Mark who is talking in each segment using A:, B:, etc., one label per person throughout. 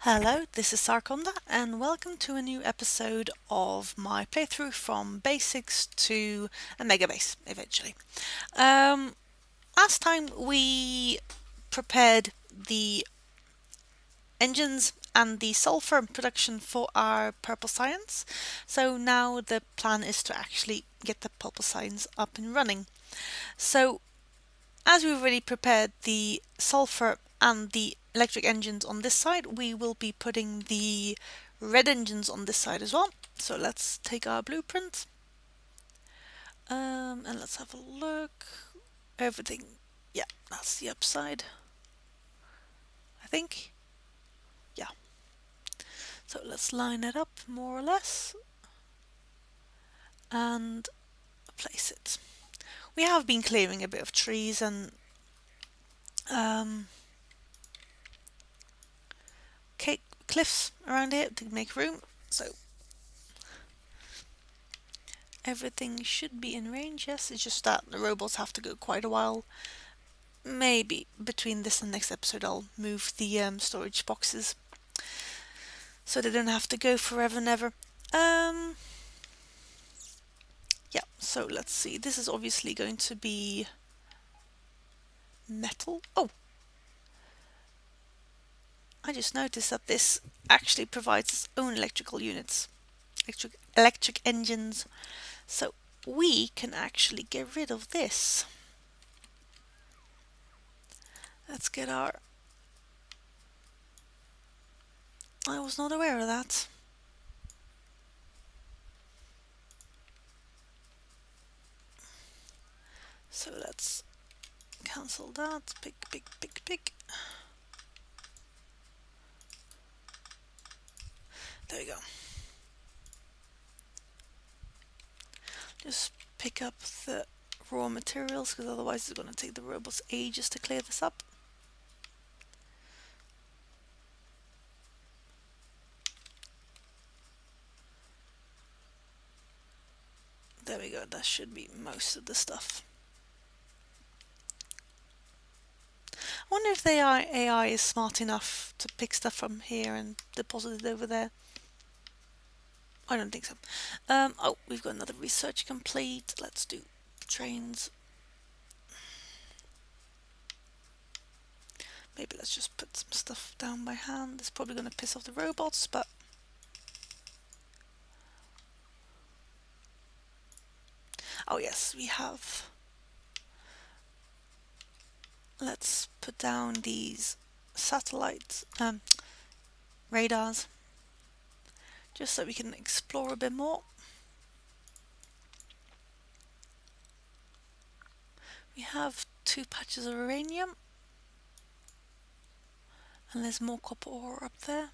A: Hello, this is Sarconda, and welcome to a new episode of my playthrough from basics to a Megabase, eventually. Last time we prepared the engines and the sulfur production for our purple science, so now the plan is to actually get the purple science up and running. So as we've already prepared the sulfur and the electric engines on this side, we will be putting the red engines on this side as well. So let's take our blueprint and let's have a look. Everything, yeah, that's the upside, I think. Yeah. So let's line it up more or less and place it. We have been clearing a bit of trees and cliffs around here to make room. So everything should be in range, yes, it's just that the robots have to go quite a while. Maybe between this and next episode I'll move the storage boxes so they don't have to go forever and ever. Yeah, so let's see, this is obviously going to be metal. Oh! I just noticed that this actually provides its own electrical units, electric engines, so we can actually get rid of this. Let's get our... I was not aware of that. So let's cancel that, pick. There we go. Just pick up the raw materials, because otherwise it's going to take the robots ages to clear this up. There we go, that should be most of the stuff. I wonder if the AI is smart enough to pick stuff from here and deposit it over there. I don't think so. Oh, we've got another research complete. Let's do trains. Maybe let's just put some stuff down by hand. It's probably going to piss off the robots, but... Oh yes, we have... Let's put down these satellite radars, just so we can explore a bit more. We have 2 patches of uranium, and there's more copper ore up there.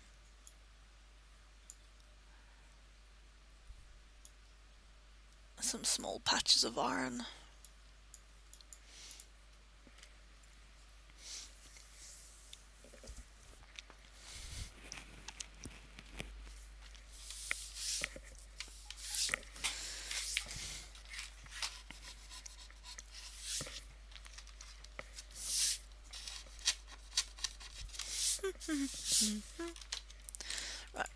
A: Some small patches of iron. Right.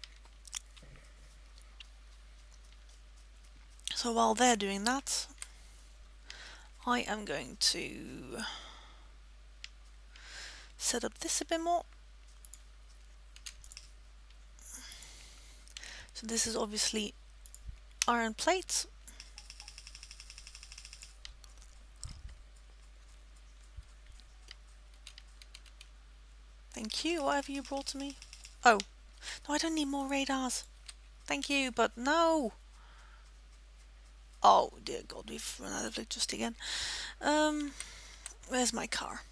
A: So while they're doing that, I am going to set up this a bit more. So this is obviously iron plates. Thank you. What have you brought to me? Oh, no, I don't need more radars. Thank you, but no. Oh dear God, we've run out of electricity again. Where's my car?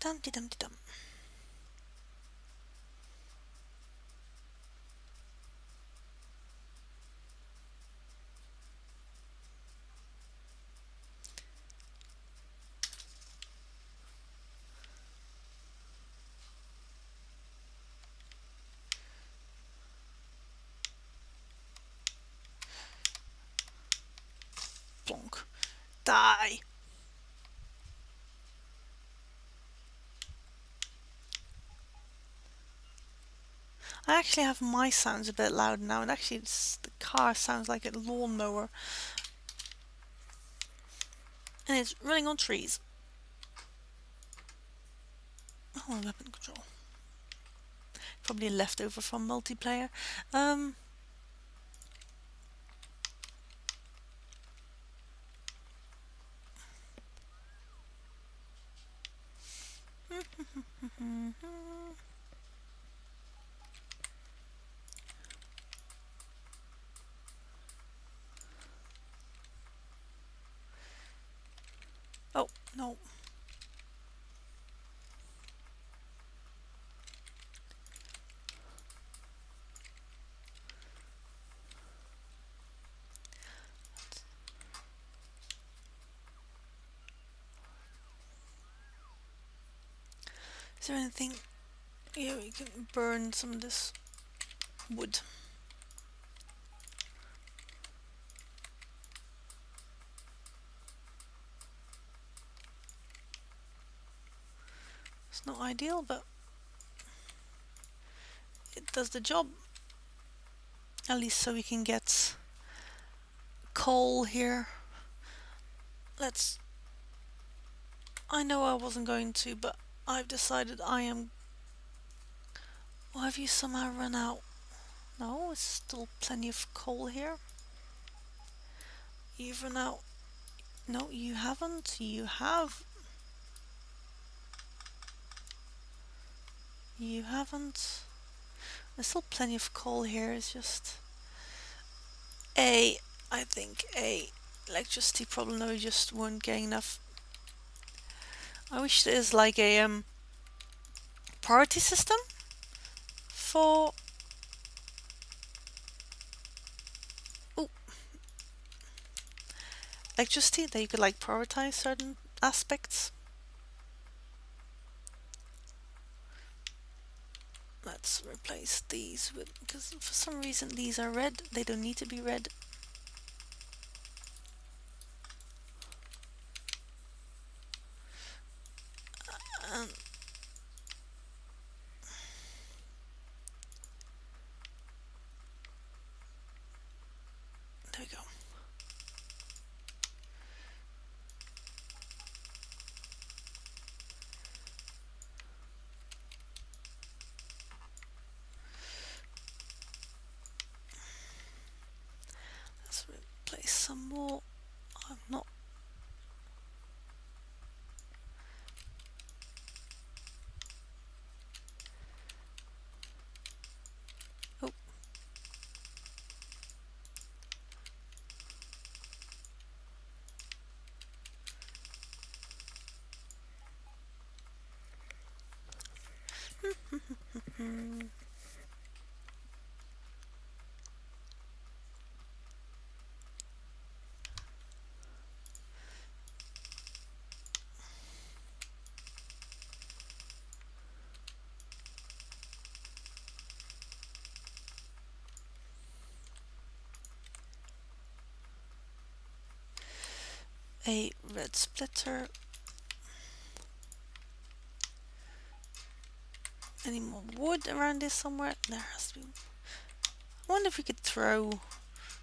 A: Dumpty dumpty dum. Plonk. Die. I actually have my sounds a bit louder now, and actually the car sounds like a lawnmower. And it's running on trees. Oh, weapon control. Probably a leftover from multiplayer. Oh, no. Is there anything? Yeah, we can burn some of this wood. It's not ideal, but it does the job. At least so we can get coal here. Let's... I know I wasn't going to, but I've decided I am... Or have you somehow run out? No, it's still plenty of coal here. You've run out. No, you haven't. You have. You haven't. There's still plenty of coal here. It's just I think electricity problem. No, we just weren't getting enough. I wish there's like a priority system for. Ooh, electricity that you could like prioritize certain aspects. Let's replace these with, because for some reason these are red. They don't need to be red. And there we go. Let's replace some more. I'm not. Oh. A red splitter. Any more wood around this somewhere? There has to be. I wonder if we could throw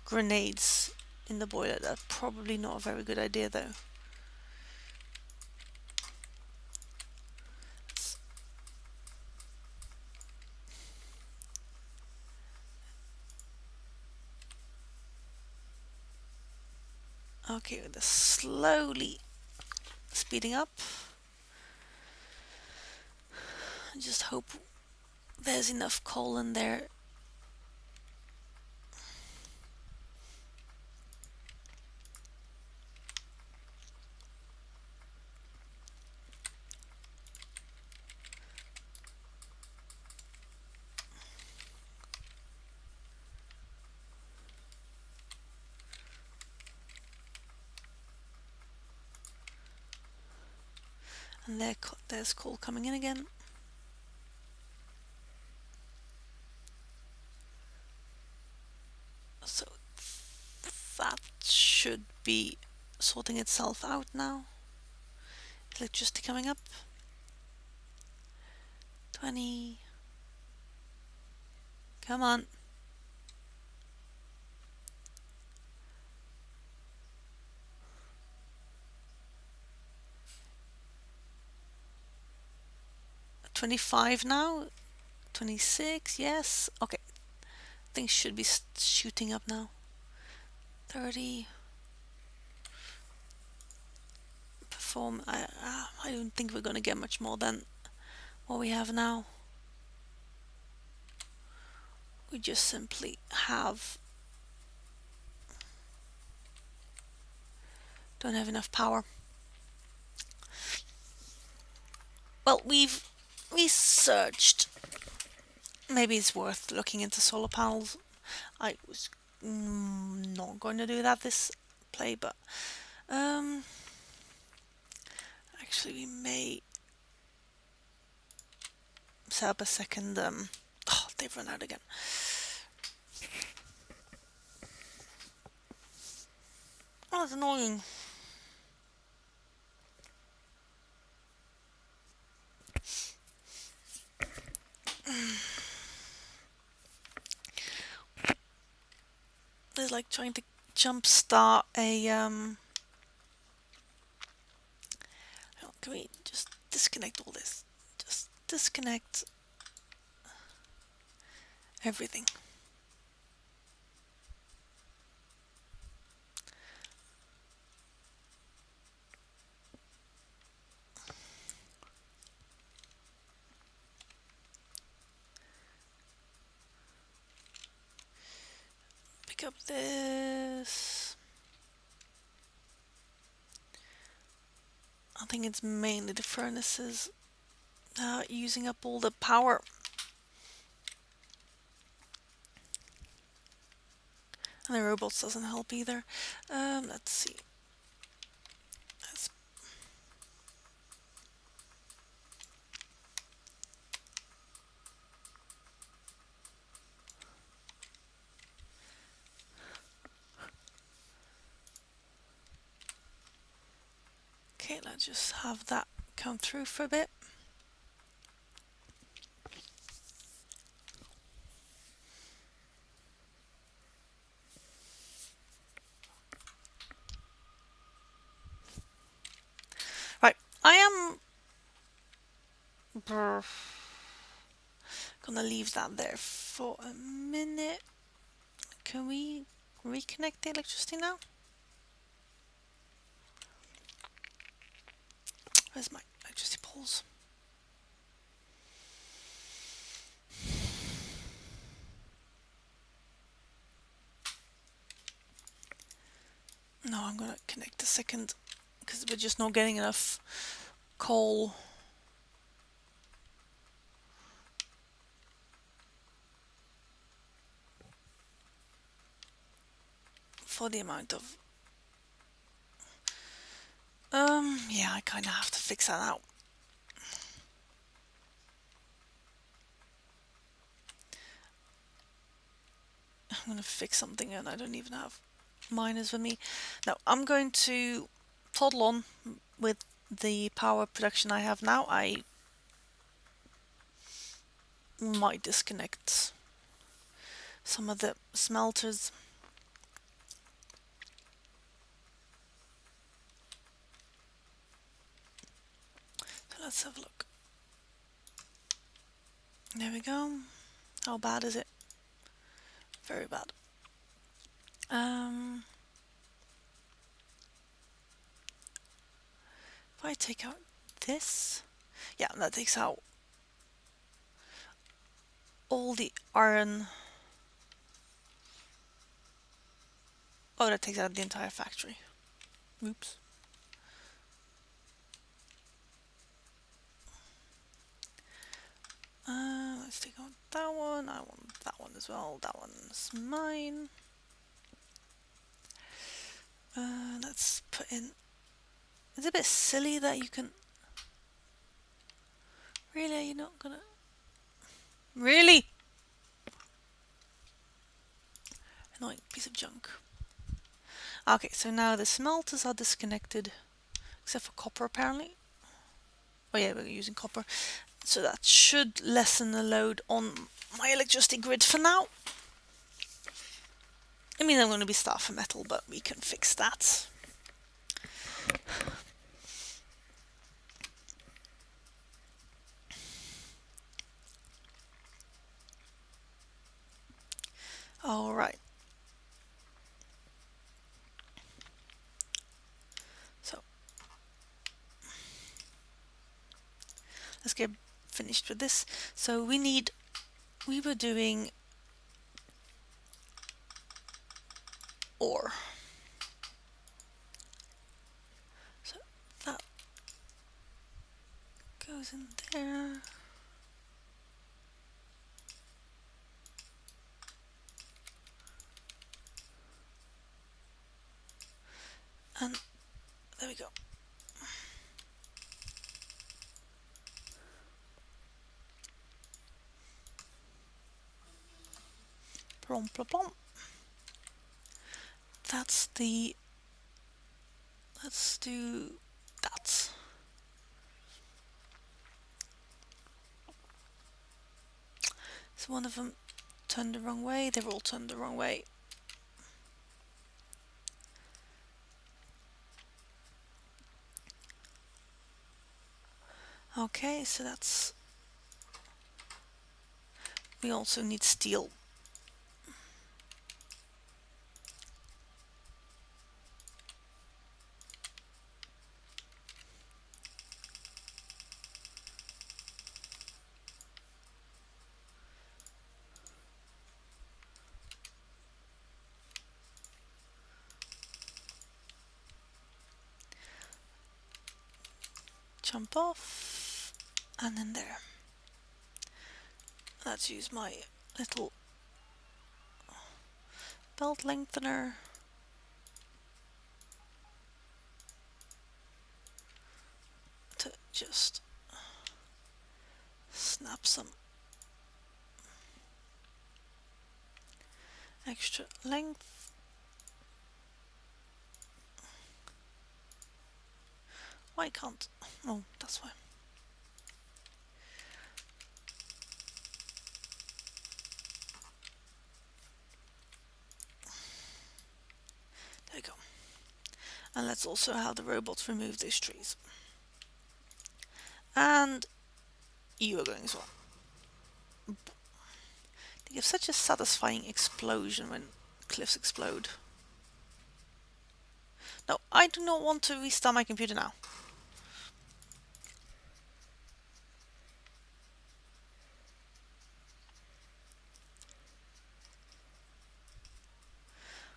A: grenades in the boiler. That's probably not a very good idea though. Okay, we're slowly speeding up. I just hope there's enough coal in there. And there's coal coming in again. So that should be sorting itself out now. Electricity coming up. 20. Come on. $25 now. 26, yes. Okay. Things should be shooting up now. 30. Perform. I don't think we're going to get much more than what we have now. We just simply don't have enough power. Well, we've researched. Maybe it's worth looking into solar panels. I was not going to do that this play, but actually we may set up a second. Oh, they've run out again. Oh, that's annoying. It's like trying to jumpstart a Can we just disconnect all this? Just disconnect everything. Pick up this. I think it's mainly the furnaces using up all the power. And the robots doesn't help either. Let's see. Okay, let's just have that come through for a bit. Right, I am gonna leave that there for a minute. Can we reconnect the electricity now? Where's my electricity poles? No, I'm gonna connect the second because we're just not getting enough coal. For the amount of yeah, I kind of have to fix that out. I'm gonna fix something and I don't even have miners with me. Now I'm going to toddle on with the power production I have now. I might disconnect some of the smelters. So let's have a look. There we go. How bad is it? Very bad. If I take out this, yeah, that takes out all the iron. Oh, that takes out the entire factory. Oops. Let's take out that one. I want that one as well. That one's mine. Let's put in. It's a bit silly that you can. Really, you're not gonna. Really? Annoying piece of junk. Okay, so now the smelters are disconnected, except for copper apparently. Oh yeah, we're using copper. So that should lessen the load on my electricity grid for now. I mean, I'm going to be starved for metal, but we can fix that. All right. So let's get finished with this. So we were doing ore. So that goes in there. And there we go. Plom, plom, plom. Let's do that. So one of them turned the wrong way. They've all turned the wrong way. Okay, so that's... We also need steel. Jump off. And then there. Let's use my little belt lengthener. To just snap some extra length. Why can't... Oh, that's why. There we go. And let's also have the robots remove those trees. And you are going as well. They give such a satisfying explosion when cliffs explode. No, I do not want to restart my computer now.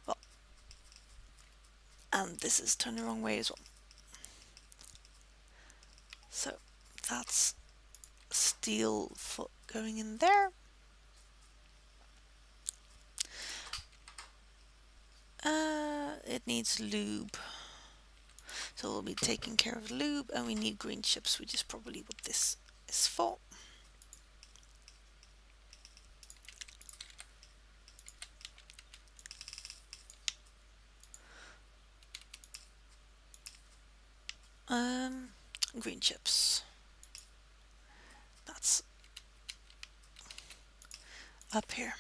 A: Well, and this is turned the wrong way as well. So that's steel for going in there. It needs lube. So we'll be taking care of lube, and we need green chips, which is probably what this is for. Green chips. That's up here.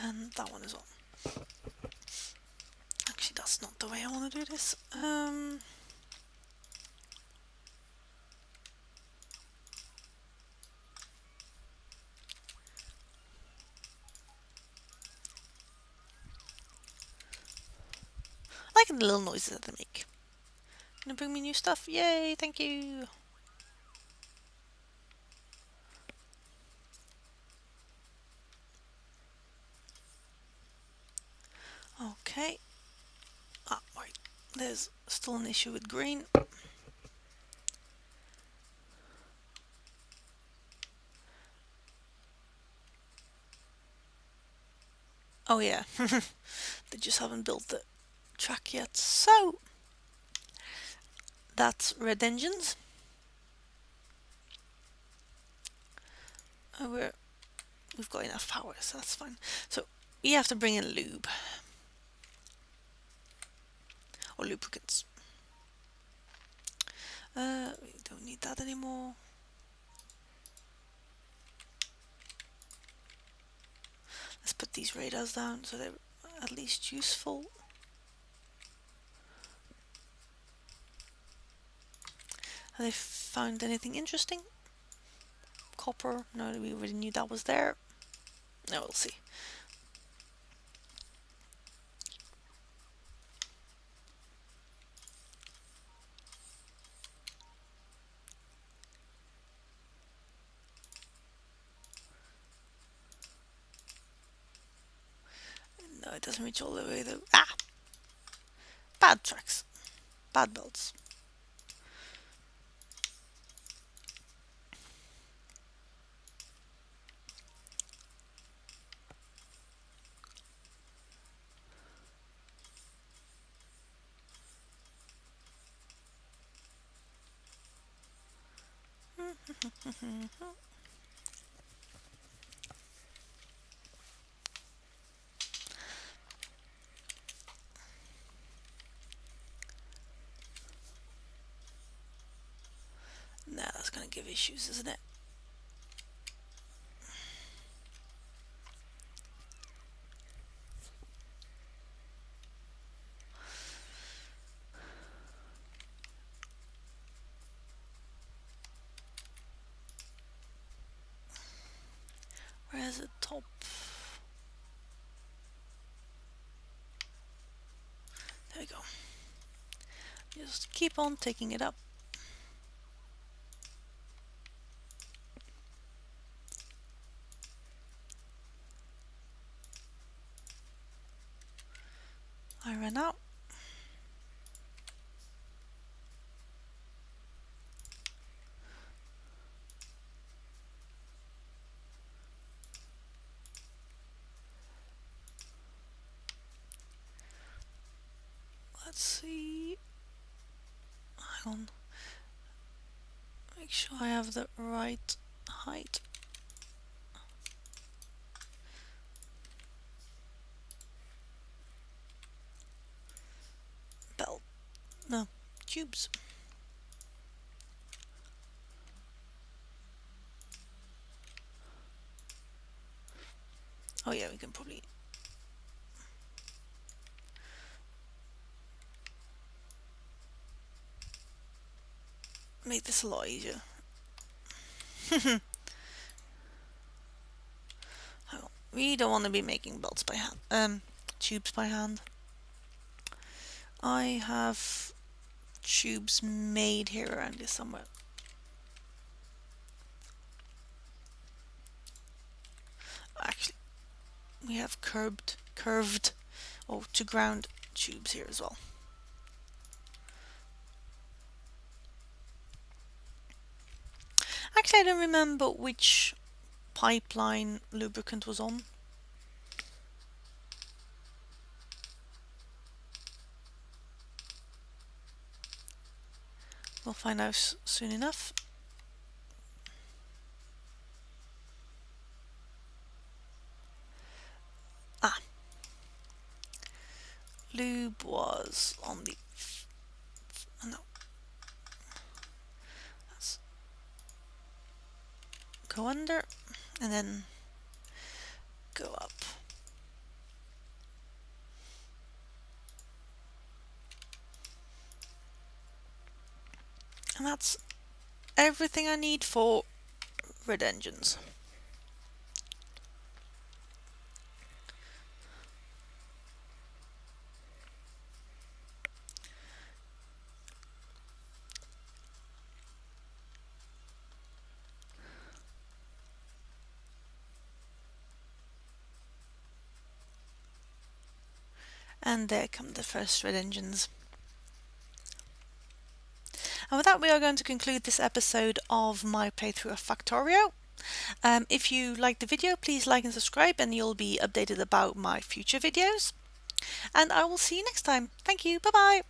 A: And that one as well. Actually, that's not the way I want to do this. I like the little noises that they make. Gonna bring me new stuff? Yay, thank you! Okay. Ah, wait. There's still an issue with green. Oh yeah. They just haven't built the track yet. So That's red engines. We've got enough power, so that's fine. So you have to bring in lube or lubricants. We don't need that anymore. Let's put these radars down so they're at least useful. Have they found anything interesting? Copper? No, we already knew that was there. No, we'll see. No, it doesn't reach all the way though. Ah! Bad tracks. Bad belts. Nah, that's gonna give issues, isn't it? Where's the top? There we go. Just keep on taking it up. I ran out. Let's see. Hang on. Make sure I have the right height. Belt. No, tubes. Oh yeah, we can probably make this a lot easier. We don't want to be making belts by hand, tubes by hand. I have tubes made here around here somewhere. Actually, we have curved, or to ground tubes here as well. Actually, I don't remember which pipeline lubricant was on. We'll find out soon enough. Ah, lube was on the no. Let's go under and then go up. And that's everything I need for red engines. And there come the first red engines. And with that, we are going to conclude this episode of my playthrough of Factorio. If you liked the video, please like and subscribe, and you'll be updated about my future videos. And I will see you next time. Thank you. Bye bye.